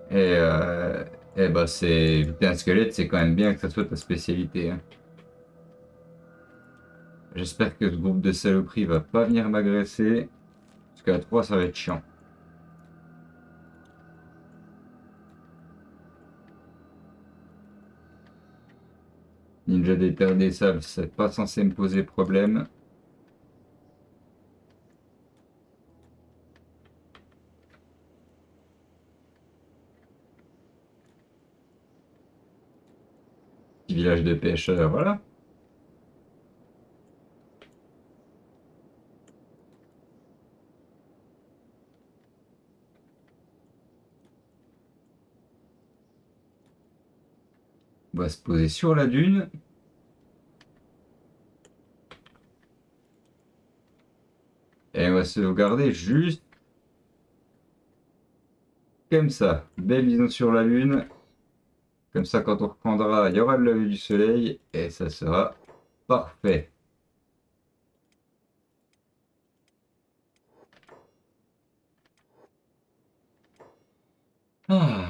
Et, euh, et bah, c'est. Vu que t'es un squelette, c'est quand même bien que ça soit ta spécialité, hein. J'espère que ce groupe de saloperies va pas venir m'agresser. Parce qu'à 3, ça va être chiant. Ninja des terres des sables, c'est pas censé me poser problème. Petit village de pêcheurs, voilà. On va se poser sur la dune. Et on va sauvegarder juste comme ça. Belle vision sur la lune. Comme ça, quand on reprendra, il y aura le lever du soleil et ça sera parfait. Ah.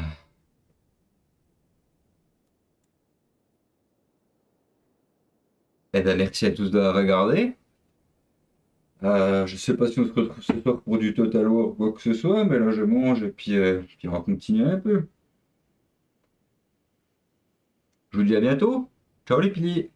Et ben merci à tous de regarder. Je sais pas si on se retrouve ce soir pour du Total War ou quoi que ce soit, mais là je mange et puis on va continuer un peu. Je vous dis à bientôt. Ciao les piliers.